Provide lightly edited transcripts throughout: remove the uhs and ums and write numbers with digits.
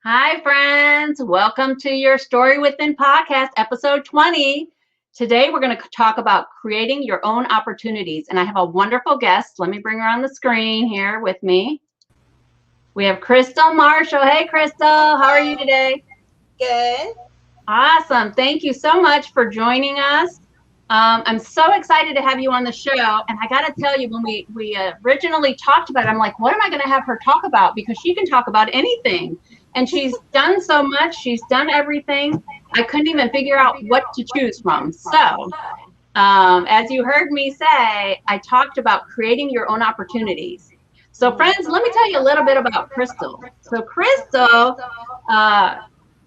Hi, friends. Welcome to your Story Within podcast, episode 20. Today, we're going to talk about creating your own opportunities. And I have a wonderful guest. Let me bring her on the screen here with me. We have Christal Marshall. Hey, Christal. How are you today? Good. Awesome. Thank you so much for joining us. I'm so excited to have you on the show. And I got to tell you, when we originally talked about it, I'm like, what am I going to have her talk about? Because she can talk about anything. And she's done so much. She's done everything. I couldn't even figure out what to choose from. So, as you heard me say, I talked about creating your own opportunities. So, friends, let me tell you a little bit about Christal. So, Christal, uh,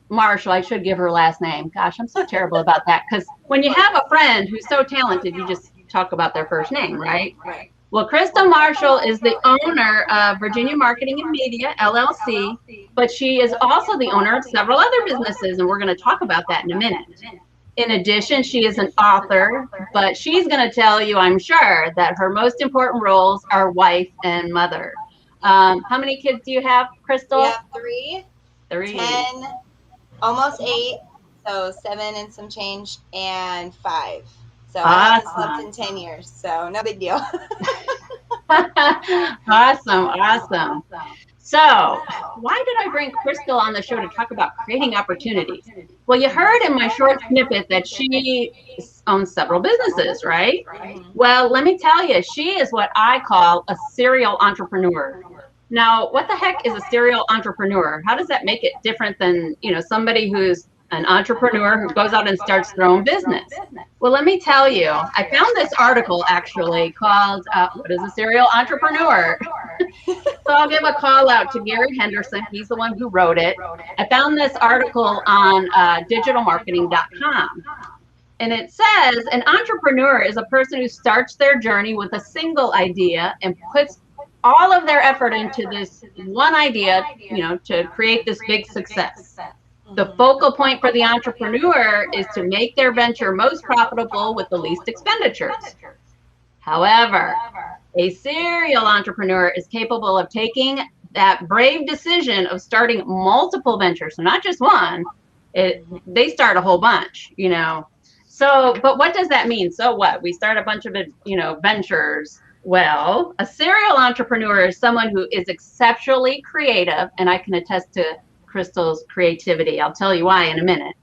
Marshall, I should give her last name. Gosh, I'm so terrible about that, because when you have a friend who's so talented, you just talk about their first name, right? Right. Well, Christal Marshall is the owner of Virginia Marketing and Media, LLC, but she is also the owner of several other businesses, and we're going to talk about that in a minute. In addition, she is an author, but she's going to tell you, I'm sure, that her most important roles are wife and mother. How many kids do you have, We Christal? have three, Three. 10, almost 8, so 7 and some change, and 5. So I haven't slept Awesome. in 10 years, so no big deal. Awesome. So, why did I bring Christal on the show to talk about creating opportunities? Well, you heard in my short snippet that she owns several businesses, right? Well, let me tell you, she is what I call a serial entrepreneur. Now, what the heck is a serial entrepreneur? How does that make it different than, somebody who's an entrepreneur who goes out and starts their own business? Well, let me tell you, I found this article actually called What is a Serial Entrepreneur? So I'll give a call out to Gary Henderson. He's the one who wrote it. I found this article on digitalmarketing.com. And it says an entrepreneur is a person who starts their journey with a single idea and puts all of their effort into this one idea, to create this big success. The focal point for the entrepreneur is to make their venture most profitable with the least expenditures. However, a serial entrepreneur is capable of taking that brave decision of starting multiple ventures, so not just one. They start a whole bunch. So, but what does that mean? So what? We start a bunch of ventures. Well, a serial entrepreneur is someone who is exceptionally creative, and I can attest to Christal's creativity. I'll tell you why in a minute.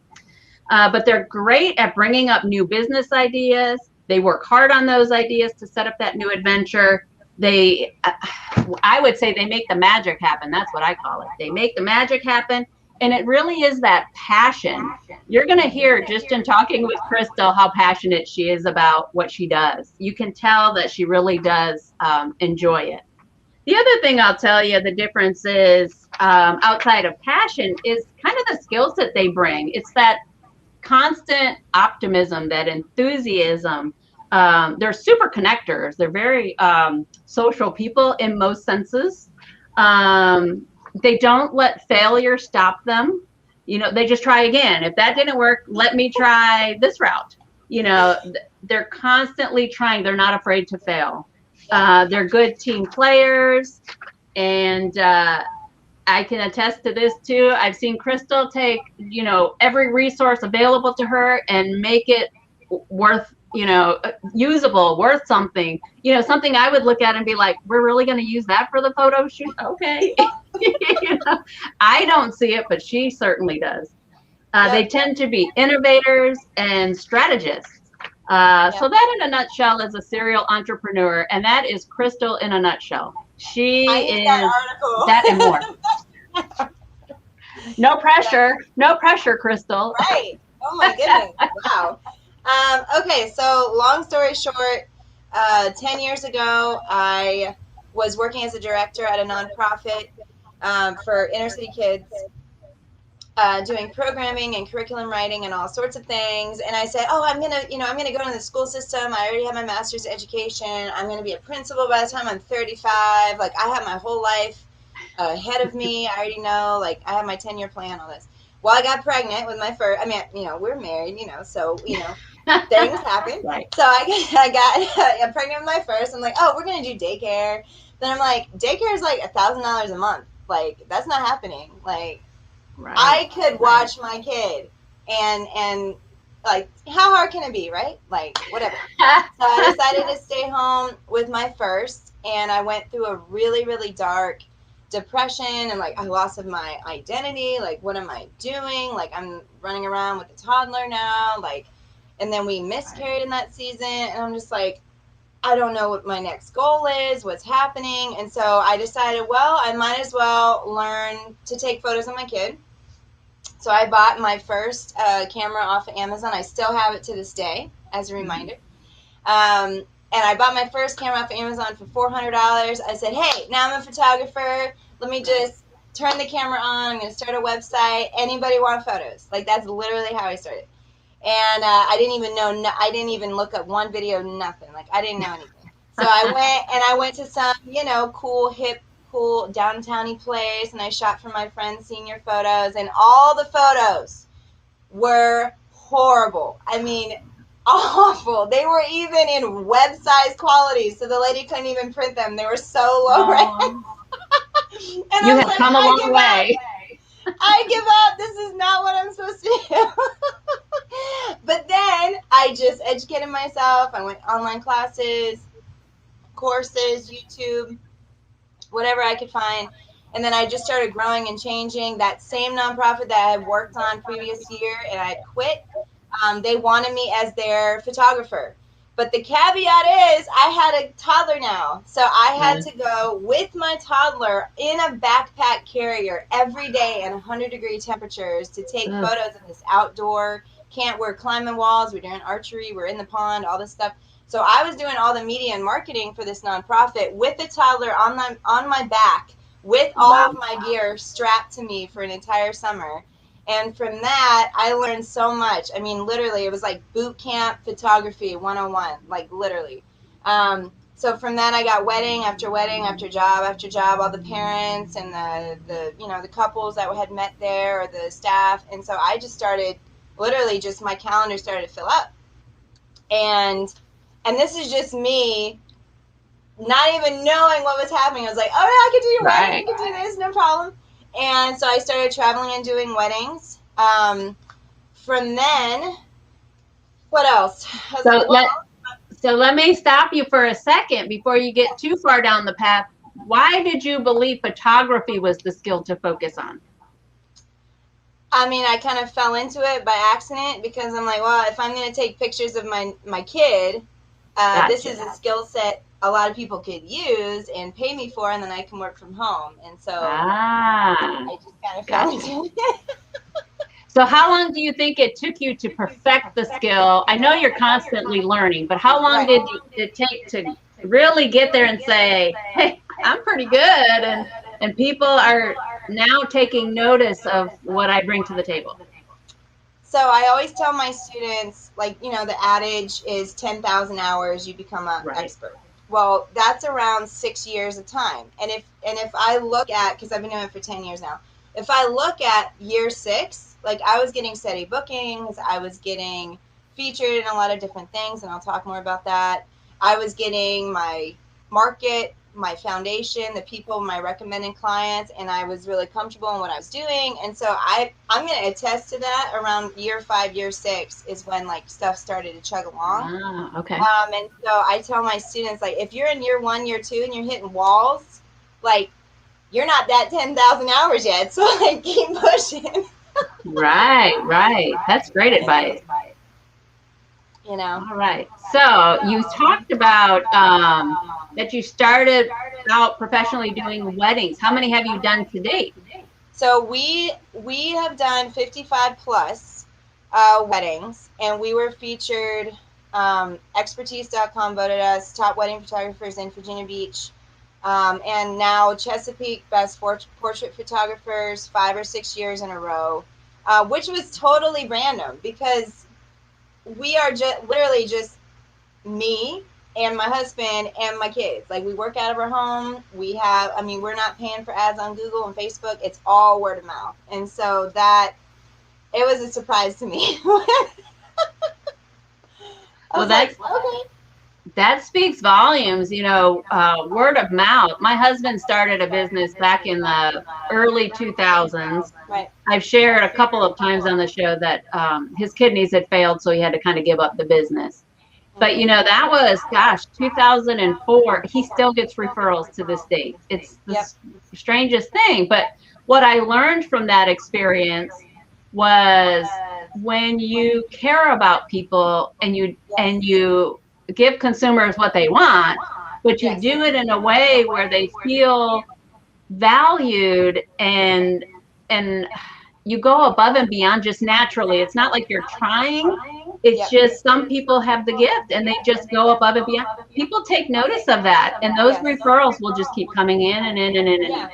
But they're great at bringing up new business ideas. They work hard on those ideas to set up that new adventure. I would say they make the magic happen. That's what I call it. They make the magic happen. And it really is that passion. You're going to hear just in talking with Christal how passionate she is about what she does. You can tell that she really does enjoy it. The other thing I'll tell you, the difference is outside of passion is kind of the skills that they bring. It's that constant optimism, that enthusiasm. They're super connectors. They're very social people in most senses. They don't let failure stop them. They just try again. If that didn't work, let me try this route. They're constantly trying. They're not afraid to fail. They're good team players, and I can attest to this too. I've seen Christal take, every resource available to her and make it worth, usable, worth something. Something I would look at and be like, we're really going to use that for the photo shoot? Okay. I don't see it, but she certainly does. They tend to be innovators and strategists. So that in a nutshell is a serial entrepreneur, and that is Christal in a nutshell. She I need that is article. that and more. No pressure, Christal. Right. Oh my goodness. Wow. Okay, so long story short, 10 years ago, I was working as a director at a nonprofit for inner city kids, doing programming and curriculum writing and all sorts of things. And I said, "Oh, I'm gonna go into the school system. I already have my master's in education. I'm gonna be a principal by the time I'm 35. Like I have my whole life ahead of me. I already know. Like I have my 10-year plan. All this." Well, I got pregnant with my first. I mean, we're married. So things happen. Right. So I got pregnant with my first. I'm like, "Oh, we're gonna do daycare." Then I'm like, daycare is like $1,000 a month. Like that's not happening. Like I could watch my kid and like, how hard can it be, right? Like, whatever. So I decided to stay home with my first, and I went through a really, really dark depression, and like I lost of my identity. Like, what am I doing? Like, I'm running around with a toddler now. Like, and then we miscarried in that season, and I'm just like, I don't know what my next goal is, what's happening. And so I decided, well, I might as well learn to take photos of my kid. So I bought my first camera off of Amazon. I still have it to this day as a reminder. And I bought my first camera off of Amazon for $400. I said, hey, now I'm a photographer. Let me just turn the camera on. I'm going to start a website. Anybody want photos? Like, that's literally how I started. And I didn't even know, I didn't even look up one video, nothing. Like, I didn't know anything. So I went to some, cool, hip, cool downtowny place, and I shot for my friend's senior photos, and all the photos were horrible. I mean, awful. They were even in web-size quality, so the lady couldn't even print them. They were so low res. And you have come a long way. I give up. This is not what I'm supposed to do. But then I just educated myself. I went online classes, courses, YouTube, whatever I could find. And then I just started growing and changing. That same nonprofit that I had worked on previous year and I quit, they wanted me as their photographer. But the caveat is I had a toddler now. So I had to go with my toddler in a backpack carrier every day in 100-degree temperatures to take photos of this outdoor camp. We're climbing walls, we're doing archery, we're in the pond, all this stuff. So I was doing all the media and marketing for this nonprofit with the toddler on my back with all of my gear strapped to me for an entire summer. And from that, I learned so much. I mean, literally, it was like boot camp photography 101, like literally. So from that, I got wedding after job after job, all the parents and the couples that had met there or the staff. And so I just started, literally just my calendar started to fill up. And this is just me not even knowing what was happening. I was like, oh, yeah, I could do your wedding. I could do this, no problem. And so I started traveling and doing weddings. From then, what else? So let me stop you for a second before you get too far down the path. Why did you believe photography was the skill to focus on? I mean, I kind of fell into it by accident because I'm like, well, if I'm going to take pictures of my kid, this is a skill set a lot of people could use and pay me for, and then I can work from home. And so I just kind of fell into it. So how long do you think it took you to perfect the skill? I know you're constantly learning, but how long did it take to really get there and say, hey, I'm pretty good, and people are now taking notice of what I bring to the table? So I always tell my students, like, the adage is 10,000 hours, you become an expert. Well, that's around 6 years of time. And if I look at, because I've been doing it for 10 years now, if I look at year 6, like I was getting steady bookings, I was getting featured in a lot of different things, and I'll talk more about that. I was getting my market, my foundation, the people, my recommending clients, and I was really comfortable in what I was doing. And so I'm going to attest to that. Around year 5, year 6 is when like stuff started to chug along. Okay. And so I tell my students, like, if you're in year 1, year 2, and you're hitting walls, like, you're not that 10,000 hours yet. So like, keep pushing. Right. That's great advice. All right. So you talked about that you started out professionally doing weddings. How many have you done to date? So we have done 55 plus weddings, and we were featured. Expertise.com voted us top wedding photographers in Virginia Beach, and now Chesapeake best portrait photographers 5 or 6 years in a row, which was totally random because we are literally just me and my husband and my kids. Like, we work out of our home. We're not paying for ads on Google and Facebook. It's all word of mouth. And so that, it was a surprise to me. that speaks volumes, word of mouth. My husband started a business back in the early 2000s. Right. I've shared a couple of times on the show that his kidneys had failed, so he had to kind of give up the business. But that was, gosh, 2004. He still gets referrals to this date. It's the Yep. strangest thing. But what I learned from that experience was when you care about people and you give consumers what they want, but you Yes. do it in a way where they feel valued and you go above and beyond just naturally. It's not like you're trying. It's Yep. just some people have the gift and they just go above and beyond. People take notice of that, and those Yes. referrals will just keep coming in and in and in and in. Yeah.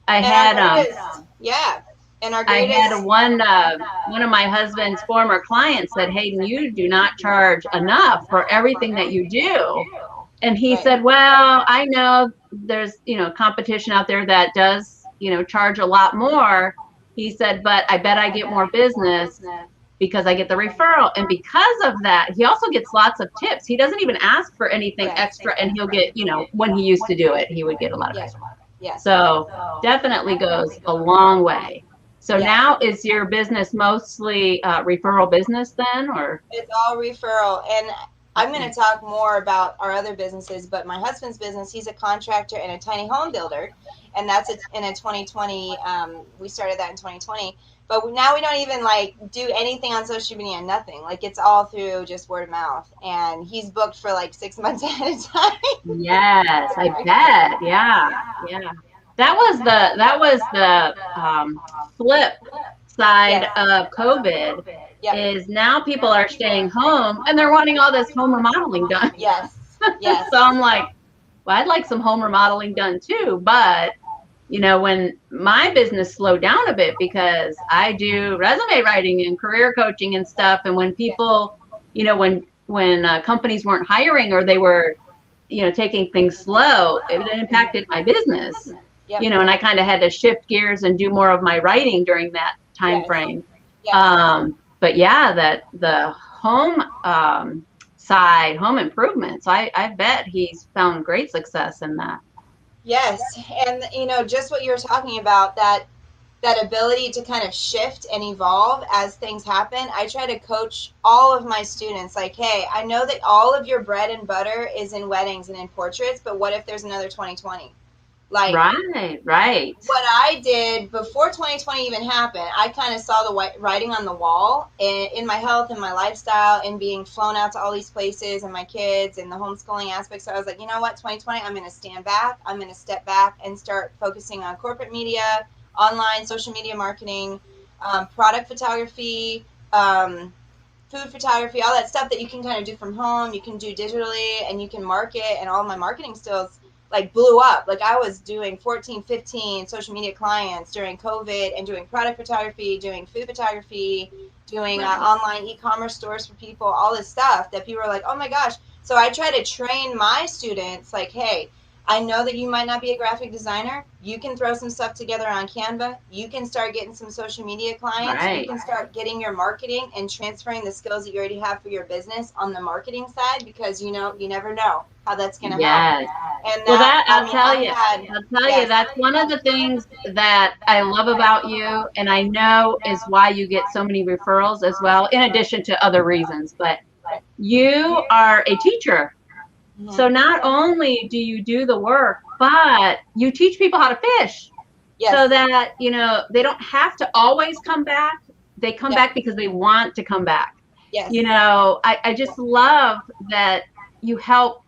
I And our had greatest, yeah. And our I greatest, had one of my husband's former clients said, "Hayden, you do not charge enough for everything that you do." And he Right. said, "Well, I know there's, competition out there that does, charge a lot more." He said, "But I bet I get more business because I get the referral. And because of that, he also gets lots of tips. He doesn't even ask for anything Yes. extra, and he'll get, when he used to do it, he would get a lot of Yes. extra. Yes. So definitely goes a long way. So Yes. now is your business mostly referral business then, or? It's all referral. And I'm going to talk more about our other businesses, but my husband's business, he's a contractor and a tiny home builder. And that's in a 2020, we started that in 2020. But now we don't even like do anything on social media, nothing. Like it's all through just word of mouth. And he's booked for like 6 months ahead of time. Yes, I bet. Yeah, yeah. That was the flip side of COVID. Yep. Is now people are staying home and they're wanting all this home remodeling done. Yes. Yes. So I'm like, well, I'd like some home remodeling done too, but when my business slowed down a bit because I do resume writing and career coaching and stuff, and when people, when companies weren't hiring or they were, taking things slow, it impacted my business. Yep. And I kind of had to shift gears and do more of my writing during that time frame. Yes. But yeah, that the home side, home improvements, I bet he's found great success in that. Yes, and just what you were talking about, that ability to kind of shift and evolve as things happen. I try to coach all of my students like, hey, I know that all of your bread and butter is in weddings and in portraits, but what if there's another 2020? Like, right. What I did before 2020 even happened, I kind of saw the writing on the wall in my health and my lifestyle and being flown out to all these places and my kids and the homeschooling aspect. So I was like, you know what, 2020, I'm going to stand back. I'm going to step back and start focusing on corporate media, online, social media marketing, product photography, food photography, all that stuff that you can kind of do from home. You can do digitally and you can market, and all my marketing skills like blew up. Like I was doing 14, 15 social media clients during COVID and doing product photography, doing food photography, doing online e-commerce stores for people, all this stuff that people were like, oh my gosh. So I try to train my students like, hey, I know that you might not be a graphic designer. You can throw some stuff together on Canva. You can start getting some social media clients. Right. You can start getting your marketing and transferring the skills that you already have for your business on the marketing side, because you never know how that's going to happen. And I'll tell you, that's one of the things that I love about you, and I know is why you get so many referrals as well, in addition to other reasons. But you are a teacher. So not only do you do the work, but you teach people how to fish. Yes. So that, they don't have to always come back. They come back because they want to come back. Yes. I just love that you help,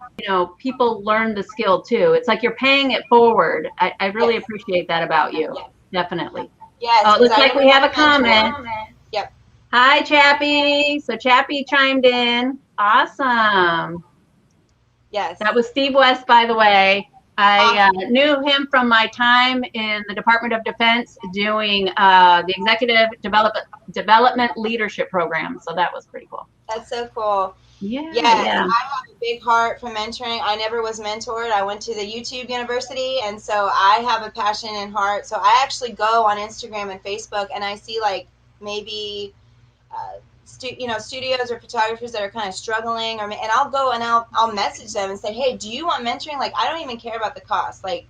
people learn the skill too. It's like you're paying it forward. I really appreciate that about you. Yes. Definitely. Yes. Oh, it looks like we have a comment. Yep. Hi, Chappie. So Chappie chimed in. Awesome. Yes. That was Steve West, by the way. I knew him from my time in the Department of Defense doing the Executive Development Leadership Program. So that was pretty cool. That's so cool. Yeah. Yes, I have a big heart for mentoring. I never was mentored. I went to the YouTube University, and so I have a passion and heart. So I actually go on Instagram and Facebook, and I see like maybe studios or photographers that are kind of struggling, and I'll go and I'll message them and say, hey, do you want mentoring? Like, I don't even care about the cost. Like,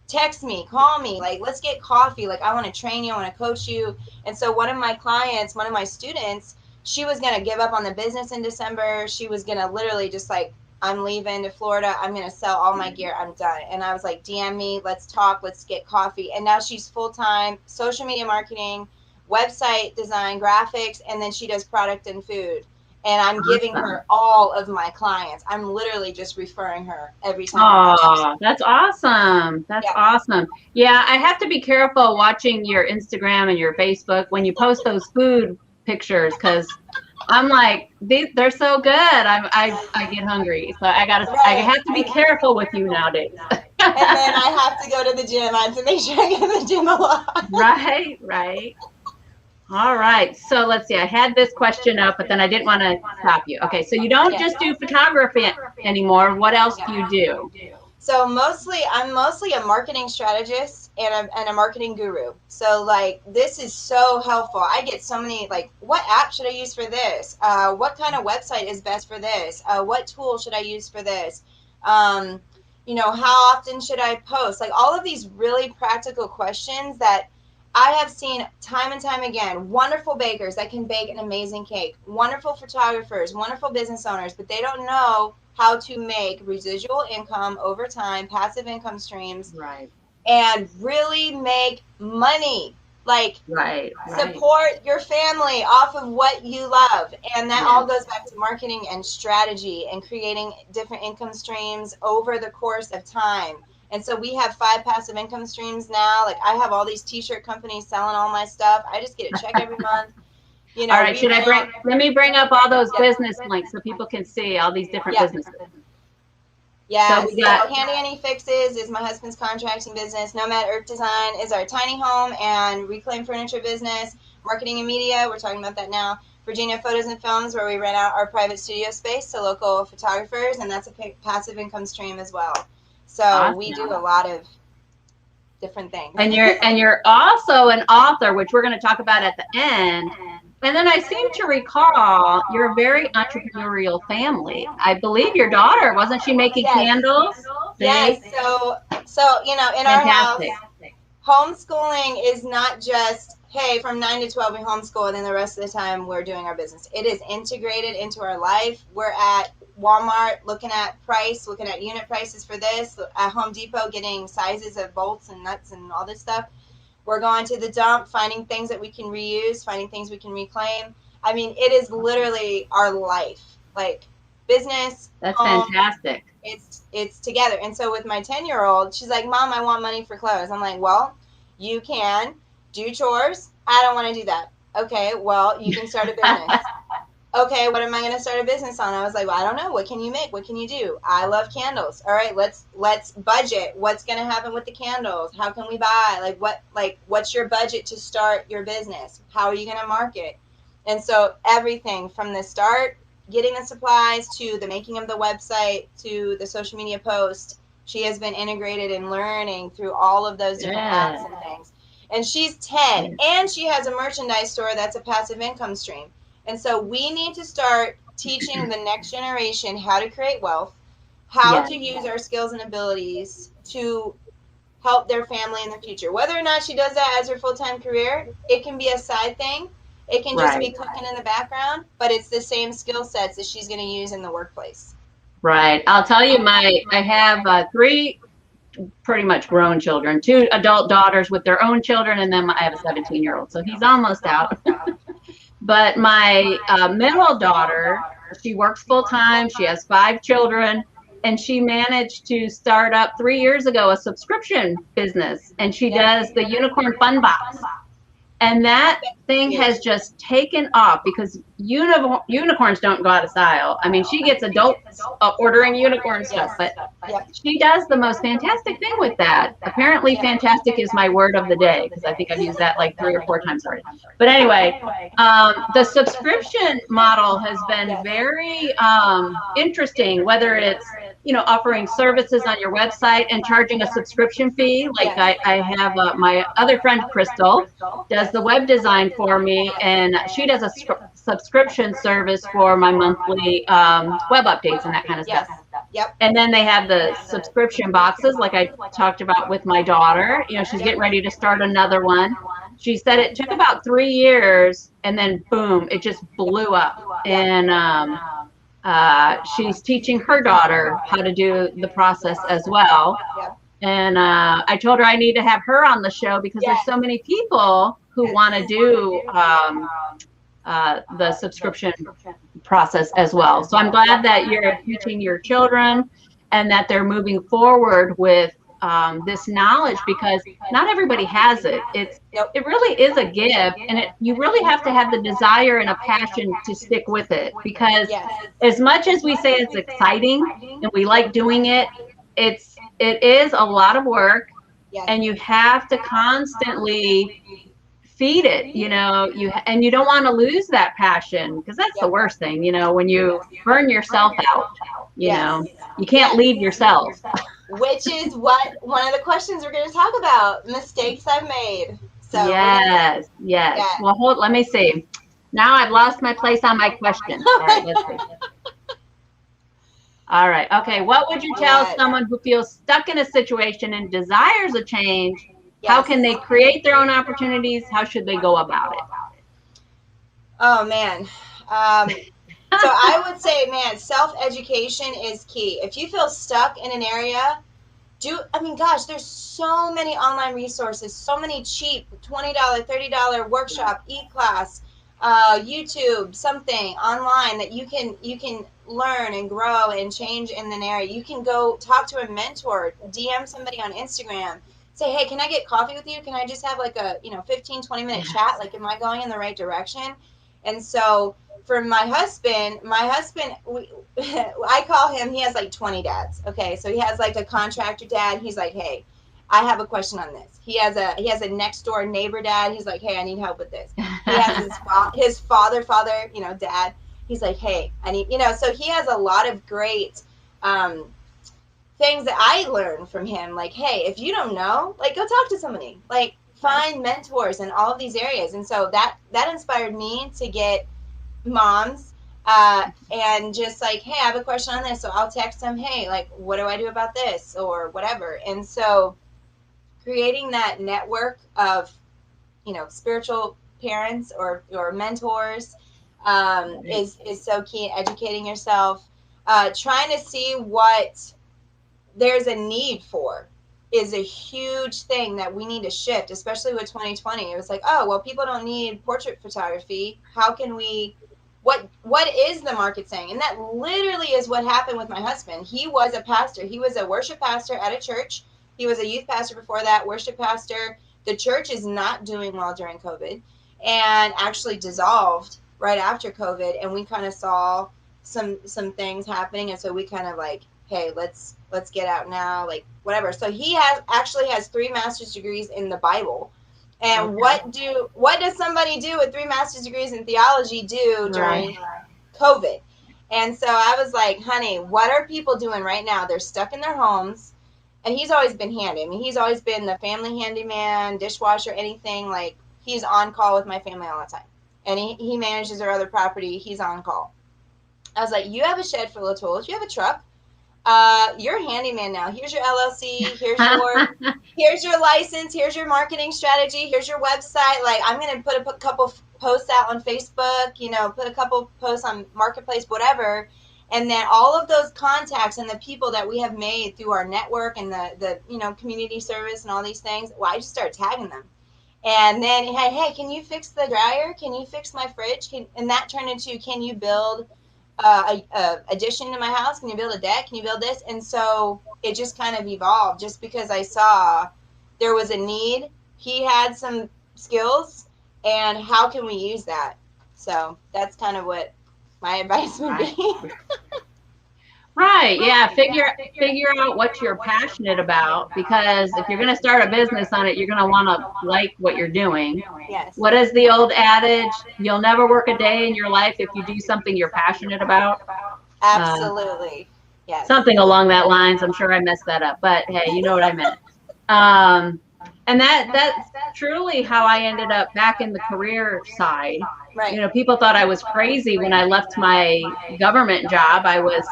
text me, call me, like, let's get coffee. Like, I want to train you, I want to coach you. And so one of my students, she was going to give up on the business in December. She was going to literally just like, I'm leaving to Florida. I'm going to sell all my gear. I'm done. And I was like, DM me, let's talk, let's get coffee. And now she's full-time social media marketing, website design, graphics, and then she does product and food. And I'm giving her all of my clients. I'm literally just referring her every time. Oh, that's awesome. That's awesome. Yeah, I have to be careful watching your Instagram and your Facebook when you post those food pictures, because I'm like, they're so good. I get hungry. So I have to be careful with you nowadays. And then I have to go to the gym. I have to make sure I go to the gym a lot. Right. All right. So let's see. I had this question up, but then I didn't want to stop you. Okay. So you don't just do photography anymore. What else do you do? So I'm mostly a marketing strategist and a marketing guru. So like, this is so helpful. I get so many, like, what app should I use for this? What kind of website is best for this? What tool should I use for this? How often should I post? Like, all of these really practical questions that I have seen time and time again. Wonderful bakers that can bake an amazing cake, wonderful photographers, wonderful business owners, but they don't know how to make residual income over time, passive income streams, and really make money. Like, support your family off of what you love. And that all goes back to marketing and strategy and creating different income streams over the course of time. And so we have 5 passive income streams now. Like, I have all these t-shirt companies selling all my stuff. I just get a check every month. All right. Let me bring up all those business links so people can see all these different businesses. Yeah, so Handy Annie Fixes is my husband's contracting business. Nomad Earth Design is our tiny home and reclaimed furniture business. Marketing and media, we're talking about that now. Virginia Photos and Films, where we rent out our private studio space to local photographers, and that's a passive income stream as well. So we do a lot of different things. And you're also an author, which we're going to talk about at the end. And then I seem to recall you're a very entrepreneurial family. I believe your daughter, wasn't she making candles? Yes. So in our house, homeschooling is not just, hey, from 9 to 12 we homeschool and then the rest of the time we're doing our business. It is integrated into our life. We're at Walmart looking at unit prices for this, at Home Depot getting sizes of bolts and nuts and all this stuff. We're going to the dump, finding things that we can reuse, finding things we can reclaim. I mean, it is literally our life, like business. That's fantastic. It's together. And so with my 10-year-old, she's like, Mom, I want money for clothes. I'm like, well, you can do chores. I don't want to do that. Okay, well, you can start a business. Okay, what am I going to start a business on? I was like, well, I don't know. What can you make? What can you do? I love candles. All right, let's budget. What's going to happen with the candles? How can we buy? What's your budget to start your business? How are you going to market? And so everything from the start, getting the supplies, to the making of the website, to the social media post, she has been integrated in learning through all of those different apps and things. And she's 10, and she has a merchandise store that's a passive income stream. And so we need to start teaching the next generation how to create wealth, how to use our skills and abilities to help their family in the future. Whether or not she does that as her full-time career, it can be a side thing. It can just be cooking in the background, but it's the same skill sets that she's going to use in the workplace. Right. I'll tell you, I have 3 pretty much grown children, 2 adult daughters with their own children, and then I have a 17-year-old, so he's almost out. But my middle daughter, she works full time. She has 5 children, and she managed to start up 3 years ago a subscription business, and she does the Unicorn Fun Box. And that thing has just taken off because unicorns don't go out of style. I mean, she gets adults ordering unicorn stuff, but she does the most fantastic thing with that. Apparently, fantastic is my word of the day because I think I've used that like 3 or 4 times already. But anyway, the subscription model has been very interesting, whether it's offering services on your website and charging a subscription fee. Like I have my other friend, Christal, does the web design for me, and she does a subscription service for my monthly web updates and that kind of stuff. Yep. And then they have the subscription boxes, like I talked about with my daughter. You know, she's getting ready to start another one. She said it took about 3 years, and then boom, it just blew up. And she's teaching her daughter how to do the process as well. And I told her I need to have her on the show because there's so many people who want to do the subscription process as well. So I'm glad that you're teaching your children and that they're moving forward with this knowledge, because not everybody has it. It really is a gift, and you really have to have the desire and a passion to stick with it, because as much as we say it's exciting and we like doing it, it is a lot of work, and you have to constantly feed it, you know, and you don't want to lose that passion, because that's the worst thing, you know, when you burn yourself out, you know, you can't leave yourself. Which is what one of the questions we're going to talk about, mistakes I've made. So yes. Well, let me see. Now I've lost my place on my question. All right, let's see. All right. Okay. What would you tell someone who feels stuck in a situation and desires a change? How can they create their own opportunities? How should they go about it? Oh, man. So I would say, man, self-education is key. If you feel stuck in an area, gosh, there's so many online resources, so many cheap $20, $30 workshop, e-class, YouTube, something online that you can learn and grow and change in an area. You can go talk to a mentor, DM somebody on Instagram, say, hey, can I get coffee with you? Can I just have like a 15, 20-minute chat? Like, am I going in the right direction? And so for my husband, I call him, he has like 20 dads. Okay. So he has like a contractor dad. He's like, hey, I have a question on this. He has a next door neighbor dad. He's like, hey, I need help with this. He has his father, dad. He's like, hey, I need, so he has a lot of great, things that I learned from him. Like, hey, if you don't know, like, go talk to somebody, like find mentors in all of these areas. And so that inspired me to get moms and just like, hey, I have a question on this. So I'll text them, hey, like, what do I do about this or whatever. And so creating that network of, spiritual parents or mentors is so key. Educating yourself, trying to see what there's a need for is a huge thing that we need to shift, especially with 2020. It was like, oh, well, people don't need portrait photography. How can we, what is the market saying? And that literally is what happened with my husband. He was a pastor. He was a worship pastor at a church. He was a youth pastor before that, worship pastor. The church is not doing well during COVID and actually dissolved right after COVID. And we kind of saw some things happening. And so we kind of like, hey, let's get out now, like whatever. So he has 3 master's degrees in the Bible. And what does somebody do with 3 master's degrees in theology do during COVID? And so I was like, honey, what are people doing right now? They're stuck in their homes. And he's always been handy. I mean, he's always been the family handyman, dishwasher, anything. Like, he's on call with my family all the time. And he manages our other property. He's on call. I was like, you have a shed full of tools. You have a truck. You're a handyman now. Here's your LLC. Here's your license. Here's your marketing strategy. Here's your website. Like, I'm going to put a couple posts out on Facebook, put a couple posts on Marketplace, whatever. And then all of those contacts and the people that we have made through our network and the community service and all these things, well, I just started tagging them. And then, hey, can you fix the dryer? Can you fix my fridge? And that turned into, can you build a addition to my house? Can you build a deck? Can you build this? And so it just kind of evolved just because I saw there was a need. He had some skills, and how can we use that? So that's kind of what my advice would be. Right. Yeah. Figure out what you're passionate about, because if you're going to start a business on it, you're going to want to like what you're doing. Yes. What is the old adage? You'll never work a day in your life if you do something you're passionate about. Absolutely. Yes. Something along that lines. I'm sure I messed that up, but hey, you know what I meant. And that's truly how I ended up back in the career side. Right. You know, people thought I was crazy when I left my government job. I was,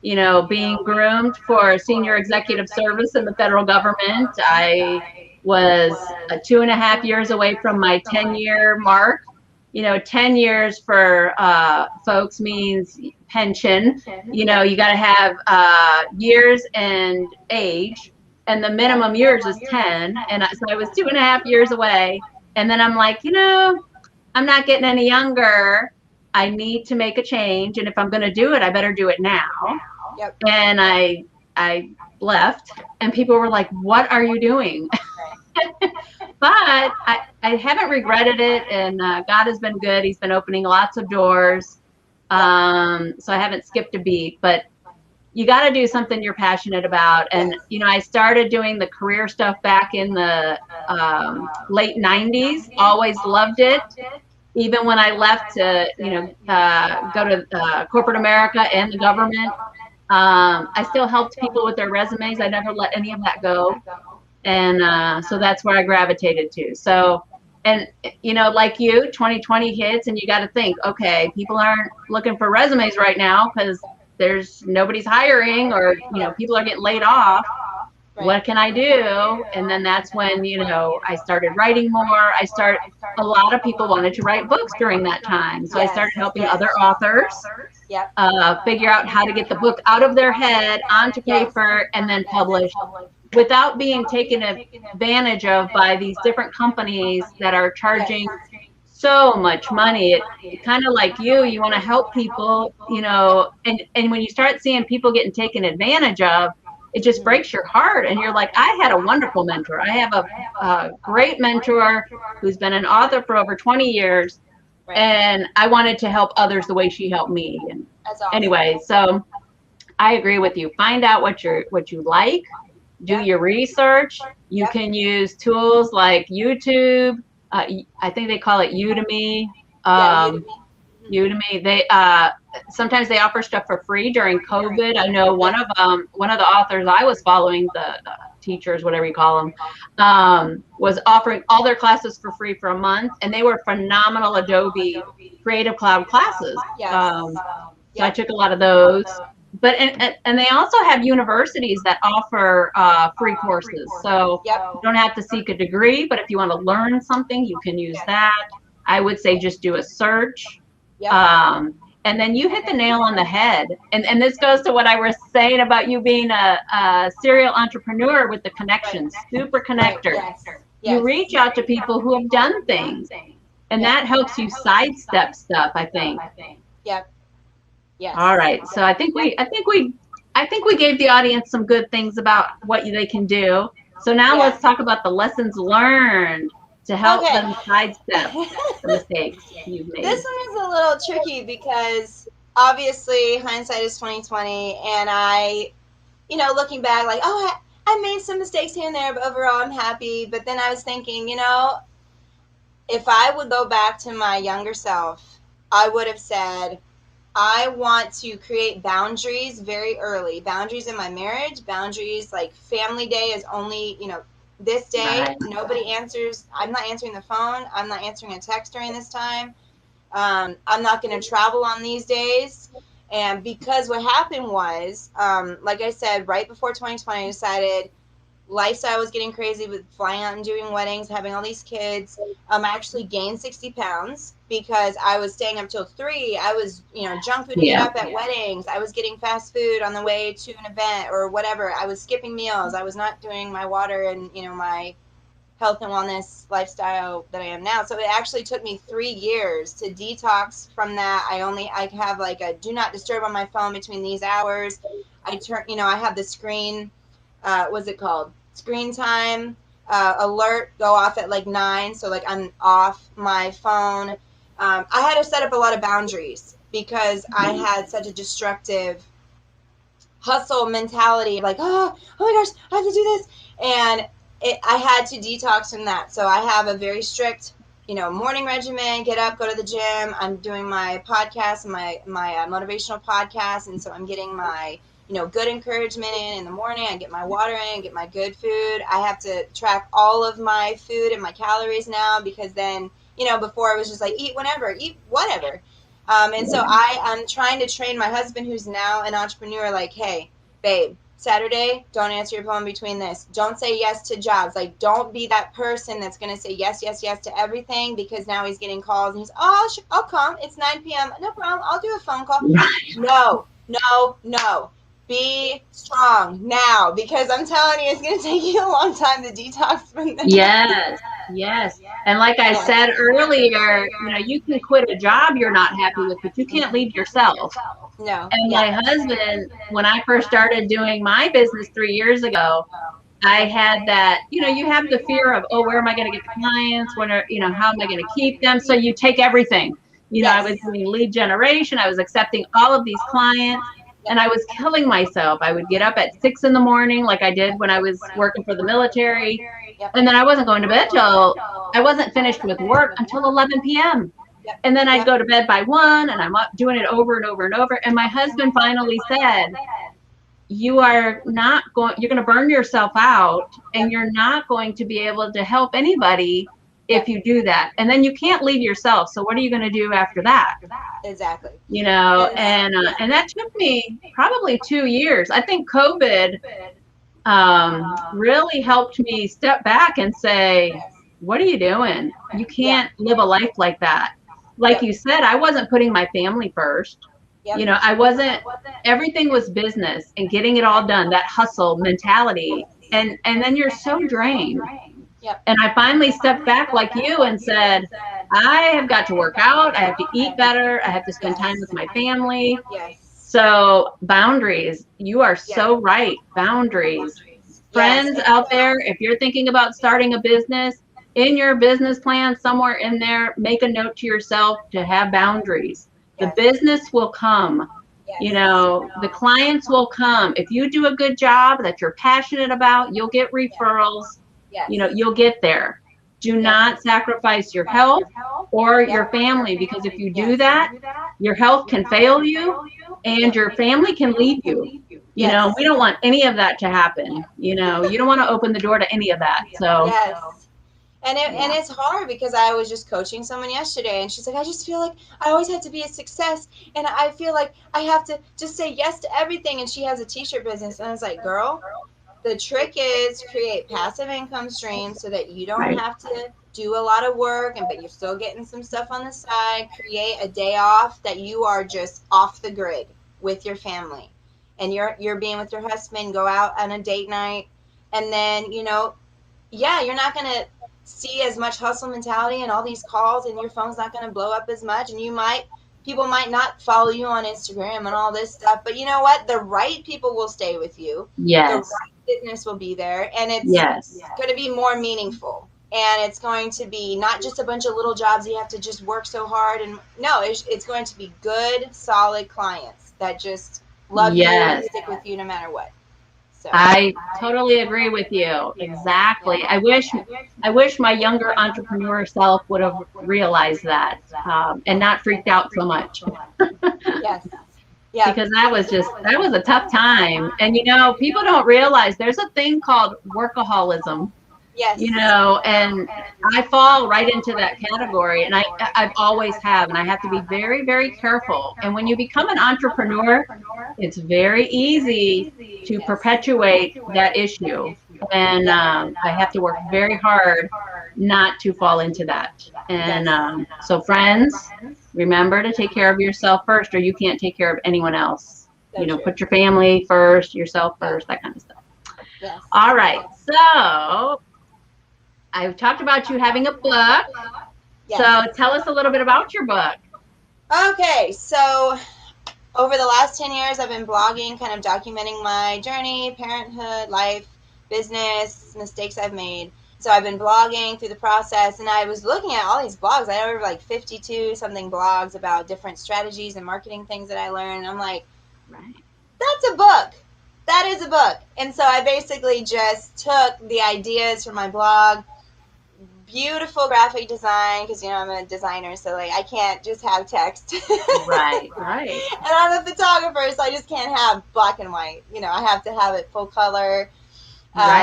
you know, being groomed for senior executive service in the federal government. I was 2.5 years away from my 10-year mark. You know, 10 years for folks means pension. You know, you got to have years and age, and the minimum years is 10. And so I was 2.5 years away. And then I'm like, you know, I'm not getting any younger. I need to make a change. And if I'm going to do it, I better do it now. Yep. And I left, and people were like, what are you doing? But I haven't regretted it, and God has been good. He's been opening lots of doors. So I haven't skipped a beat, but you got to do something you're passionate about. And, you know, I started doing the career stuff back in the late 90s, always loved it. Even when I left to, you know, go to corporate America and the government, I still helped people with their resumes. I never let any of that go. And so that's where I gravitated to. So, and, you know, like you, 2020 hits and you got to think, okay, people aren't looking for resumes right now because nobody's hiring, or, you know, people are getting laid off. What can I do? And then that's when, you know, I started writing more. A lot of people wanted to write books during that time. So I started helping other authors figure out how to get the book out of their head onto paper and then published without being taken advantage of by these different companies that are charging so much money. It kind of like you want to help people, you know, and when you start seeing people getting taken advantage of, it just breaks your heart. And you're like, I had a wonderful mentor. I have a great mentor who's been an author for over 20 years. And I wanted to help others the way she helped me. And anyway, so I agree with you. Find out what you like, do your research. You can use tools like YouTube. I think they call it Udemy. Udemy. They sometimes they offer stuff for free during COVID. I know one of the authors I was following, the teachers, whatever you call them, was offering all their classes for free for a month, and they were phenomenal Adobe Creative Cloud classes. So I took a lot of those. But and they also have universities that offer free courses. So you don't have to seek a degree, but if you want to learn something, you can use that. I would say just do a search. And then you hit the nail on the head. And this goes to what I was saying about you being a serial entrepreneur with the connections, super connector. You reach out to people who have done things, and that helps you sidestep stuff, I think. Yes. All right. So I think we gave the audience some good things about what they can do. So now let's talk about the lessons learned to help them sidestep the mistakes you've made. This one is a little tricky because obviously hindsight is 2020, and I, you know, looking back, like, oh, I made some mistakes here and there, but overall I'm happy. But then I was thinking, you know, if I would go back to my younger self, I would have said, I want to create boundaries very early. Boundaries in my marriage, boundaries like family day is only, you know, this day, nobody answers. I'm not answering the phone. I'm not answering a text during this time. I'm not going to travel on these days. And because what happened was, like I said, right before 2020, I decided lifestyle was getting crazy with flying out and doing weddings, having all these kids. I actually gained 60 pounds because I was staying up till 3. I was, you know, junk fooding it up at weddings. I was getting fast food on the way to an event or whatever. I was skipping meals. I was not doing my water and, you know, my health and wellness lifestyle that I am now. So it actually took me 3 years to detox from that. I have like a do not disturb on my phone between these hours. I have the screen, what's it called? Screen time alert go off at like 9. So like I'm off my phone. I had to set up a lot of boundaries because I had such a destructive hustle mentality of like, oh my gosh, I have to do this. And I had to detox from that. So I have a very strict, you know, morning regimen, get up, go to the gym. I'm doing my podcast, my motivational podcast. And so I'm getting my, you know, good encouragement in the morning. I get my water in, get my good food. I have to track all of my food and my calories now because then before it was just like eat whenever, eat whatever. And so I'm trying to train my husband, who's now an entrepreneur, like, hey, babe, Saturday, don't answer your phone between this. Don't say yes to jobs. Like, don't be that person that's going to say yes, yes, yes to everything, because now he's getting calls and he's, oh, I'll come. It's 9 p.m. No problem. I'll do a phone call. Right. No, no, no. Be strong now, because I'm telling you, it's going to take you a long time to detox from this. Yes, yes. And like I said earlier, you can quit a job you're not happy with, but you can't leave yourself. No. And my husband, when I first started doing my business 3 years ago, I had that, you have the fear of, oh, where am I going to get the clients? How am I going to keep them? So you take everything. I was doing lead generation. I was accepting all of these clients. And I was killing myself. I would get up at 6 in the morning, like I did when I was working for the military. And then I wasn't going to bed I wasn't finished with work until 11 p.m. And then I'd go to bed by 1, and I'm up doing it over and over and over. And my husband finally said, you're going to burn yourself out, and you're not going to be able to help anybody if you do that. And then you can't leave yourself. So what are you going to do after that? Exactly. And that took me probably 2 years. I think COVID really helped me step back and say, what are you doing? You can't live a life like that. Like you said, I wasn't putting my family first. I wasn't, everything was business and getting it all done, that hustle mentality. And then you're so drained. And I finally stepped back like you and said, I have got to work out. I have to eat better. I have to spend time with my family. So boundaries, you are so right. Boundaries. Friends out there, if you're thinking about starting a business, in your business plan, somewhere in there, make a note to yourself to have boundaries. The business will come. The clients will come. If you do a good job that you're passionate about, you'll get referrals. You'll get there. Do not sacrifice your health or your family, because if you do that, your health can fail you and your family can leave you. We don't want any of that to happen. You don't want to open the door to any of that. So And it's hard, because I was just coaching someone yesterday, and she's like, I just feel like I always have to be a success, and I feel like I have to just say yes to everything. And she has a t-shirt business, and I was like, girl, the trick is create passive income streams so that you don't have to do a lot of work, but you're still getting some stuff on the side. Create a day off that you are just off the grid with your family, and you're being with your husband. Go out on a date night, and then you're not going to see as much hustle mentality and all these calls, and your phone's not going to blow up as much, and people might not follow you on Instagram and all this stuff, but you know what? The right people will stay with you. Yes. The right business will be there, and it's going to be more meaningful, and it's going to be not just a bunch of little jobs you have to just work so hard. And no, it's going to be good, solid clients that just love you and stick with you no matter what. I totally agree with you. Exactly. I wish my younger entrepreneur self would have realized that and not freaked out so much. Because that was a tough time. And people don't realize there's a thing called workaholism. And I fall right into that category, and I've always have, and I have to be very, very careful. And when you become an entrepreneur, it's very easy to perpetuate that issue. And I have to work very hard not to fall into that. And so friends, remember to take care of yourself first, or you can't take care of anyone else. Put your family first, yourself first, that kind of stuff. All right. So I've talked about you having a book. So tell us a little bit about your book. Okay, so over the last 10 years, I've been blogging, kind of documenting my journey, parenthood, life, business, mistakes I've made. So I've been blogging through the process, and I was looking at all these blogs. I have over like 52 something blogs about different strategies and marketing things that I learned. And I'm like, that's a book. That is a book. And so I basically just took the ideas from my blog, beautiful graphic design, because I'm a designer, so like I can't just have text. Right. And I'm a photographer, so I just can't have black and white. I have to have it full color,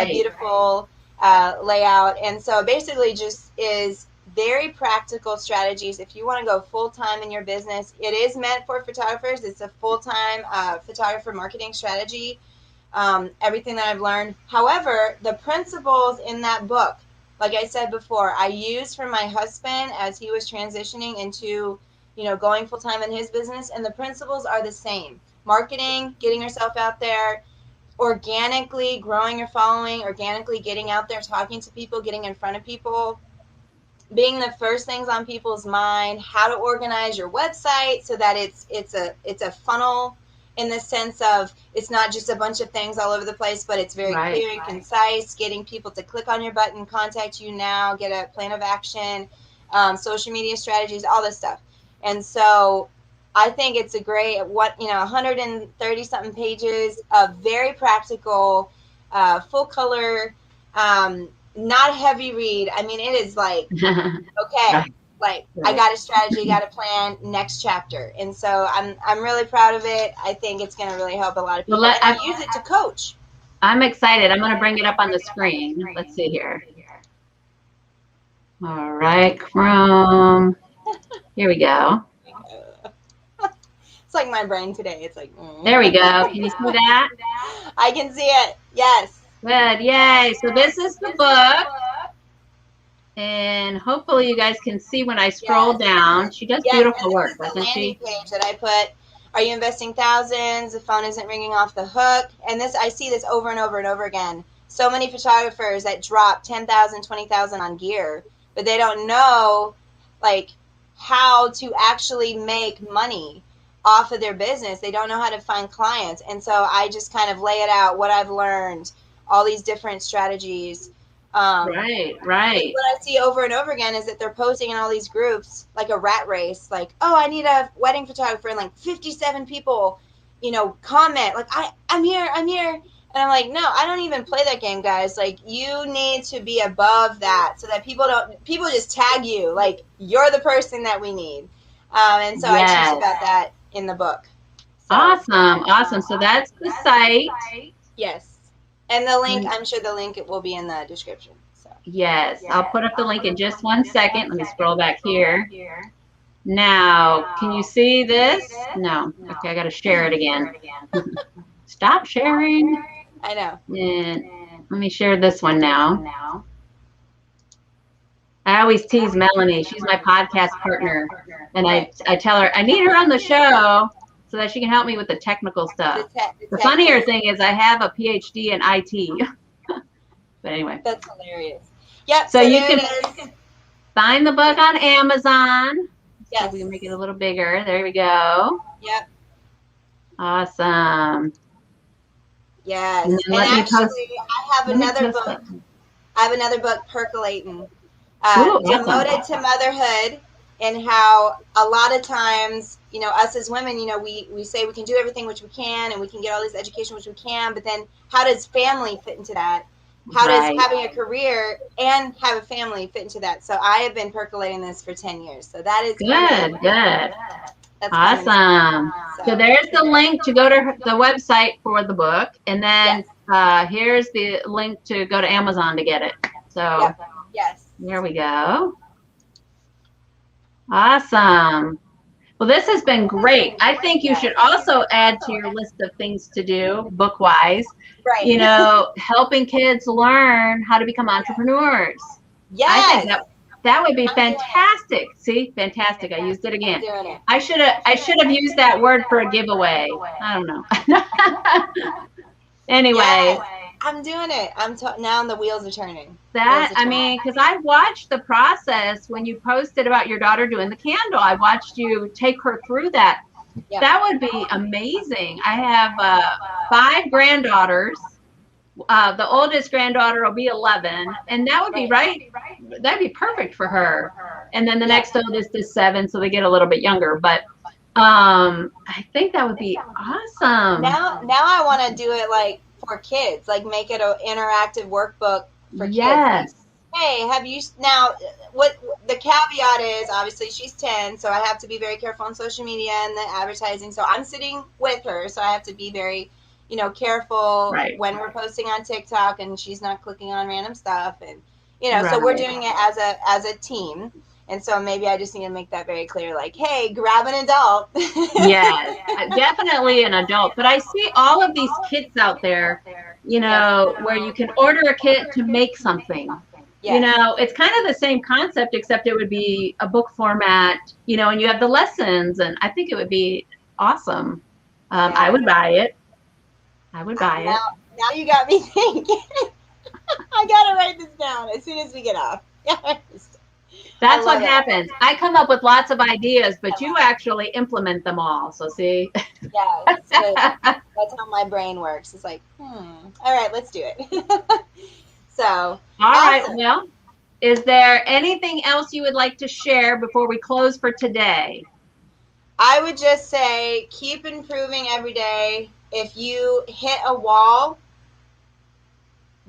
beautiful layout. And so basically just is very practical strategies. If you want to go full-time in your business, it is meant for photographers. It's a full-time photographer marketing strategy. Everything that I've learned. However, the principles in that book, like I said before, I used for my husband as he was transitioning into, going full-time in his business, and the principles are the same. Marketing, getting yourself out there, organically growing your following, organically getting out there, talking to people, getting in front of people, being the first things on people's mind, how to organize your website so that it's a funnel, in the sense of it's not just a bunch of things all over the place, but it's very clear and concise, getting people to click on your button, contact you now, get a plan of action, social media strategies, all this stuff. And so I think it's a great, 130 something pages of very practical, full color, not a heavy read. I mean, it is like, okay, like I got a strategy, got a plan, next chapter. And so I'm really proud of it. I think it's going to really help a lot of people. Well, and I use it to coach. I'm excited. I'm going to bring it up on the screen. Let's see here. All right, Chrome. Here we go. It's like my brain today. It's like, There we go. Can you see that? I can see it. Yes. Good. Yay. So this is the book. And hopefully you guys can see when I scroll down. She does beautiful work, doesn't she? Page that I put, are you investing thousands? The phone isn't ringing off the hook. And this, I see this over and over and over again. So many photographers that drop 10,000, 20,000 on gear, but they don't know like how to actually make money off of their business. They don't know how to find clients. And so I just kind of lay it out, what I've learned, all these different strategies. Right. What I see over and over again is that they're posting in all these groups like a rat race, like, oh, I need a wedding photographer, and like 57 people, comment like, I'm here. And I'm like, no, I don't even play that game, guys. Like, you need to be above that so that people just tag you, like you're the person that we need. And so I teach about that in the book. So, awesome. So that's the site. Yes. And the link, I'm sure the link will be in the description. So. Yes, I'll put up the link in just 1 second. Let me scroll back here. Now, can you see this? No. Okay, I got to share it again. Stop sharing. I know. And let me share this one now. I always tease Melanie. She's my podcast partner. And I tell her, I need her on the show so that she can help me with the technical stuff. The funnier thing is I have a PhD in IT. But anyway. That's hilarious. Yep. So you can find the book on Amazon. Yes. So we can make it a little bigger. There we go. Yep. Awesome. Yes. And actually, I have another book. I have another book percolating. Devoted to motherhood, and how a lot of times, us as women, we say we can do everything which we can, and we can get all this education which we can, but then how does family fit into that? How does having a career and have a family fit into that? So I have been percolating this for 10 years. So that is good. That's awesome. So there's the link to go to the website for the book, and then here's the link to go to Amazon to get it. So there we go. Awesome. Well, this has been great. I think you should also add to your list of things to do book-wise, helping kids learn how to become entrepreneurs. Yes. I think that would be fantastic. See, fantastic. I used it again. I should have used that word for a giveaway. I don't know. Anyway. I'm doing it. Now the wheels are turning. Because I watched the process when you posted about your daughter doing the candle. I watched you take her through that. Yeah. That would be amazing. I have 5 granddaughters. The oldest granddaughter will be 11, and that would be that'd be perfect for her. And then the next oldest is 7, so they get a little bit younger. But I think that would be awesome. Now I want to do it like for kids, like make it an interactive workbook for kids. Yes. Like, hey, have you now? What the caveat is, obviously she's 10, so I have to be very careful on social media and the advertising. So I'm sitting with her, so I have to be very, careful when we're posting on TikTok, and she's not clicking on random stuff. And You know, so we're doing it as a team. And so maybe I just need to make that very clear, like, hey, grab an adult. Yes, definitely an adult. But I see all of these kits out there, you know, where you can order a kit to make something. You know, it's kind of the same concept, except it would be a book format, you know, and you have the lessons, and I think it would be awesome. I would buy it. I would buy it. Now you got me thinking. I gotta write this down as soon as we get off. That's what happens. I come up with lots of ideas, but you actually implement them all. So see? Yeah, that's how my brain works. It's like, all right, let's do it. So, all right. Well, is there anything else you would like to share before we close for today? I would just say keep improving every day. If you hit a wall,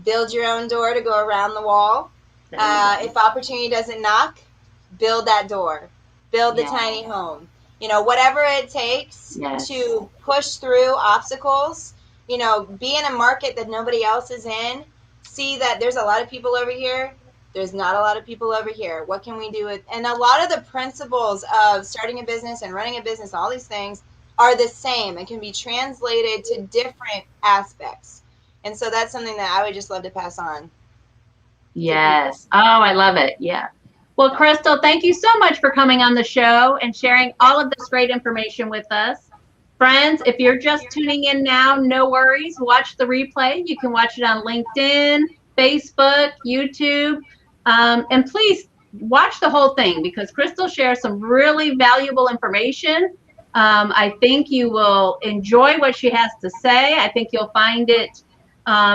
build your own door to go around the wall. If opportunity doesn't knock, build that door. Build the tiny home. You know, whatever it takes to push through obstacles. You know, be in a market that nobody else is in. See that there's a lot of people over here. There's not a lot of people over here. What can we do with? And a lot of the principles of starting a business and running a business, all these things are the same and can be translated to different aspects. And so that's something that I would just love to pass on. Yes. Oh, I love it. Yeah. Well, Christal, thank you so much for coming on the show and sharing all of this great information with us. Friends, if you're just tuning in now, no worries. Watch the replay. You can watch it on LinkedIn, Facebook, YouTube. And please watch the whole thing because Christal shares some really valuable information. I think you will enjoy what she has to say. I think you'll find it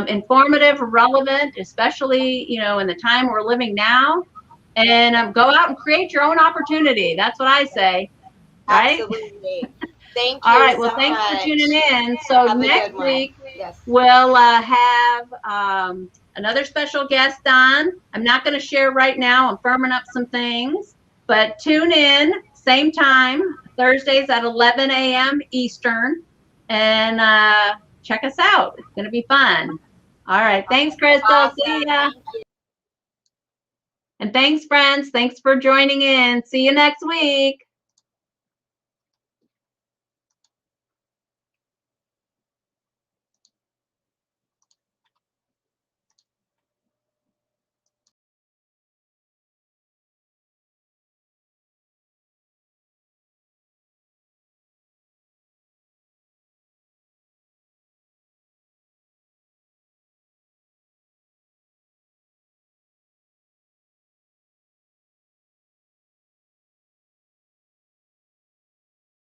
informative, relevant, especially, you know, in the time we're living now. And go out and create your own opportunity. That's what I say. Right? Absolutely. Thank you. All right. Well, thanks for tuning in. So next week, we'll have another special guest on. I'm not going to share right now. I'm firming up some things. But tune in, same time, Thursdays at 11 a.m. Eastern. And check us out. It's going to be fun. All right. Thanks, Christal. Awesome. See ya. And thanks, friends. Thanks for joining in. See you next week.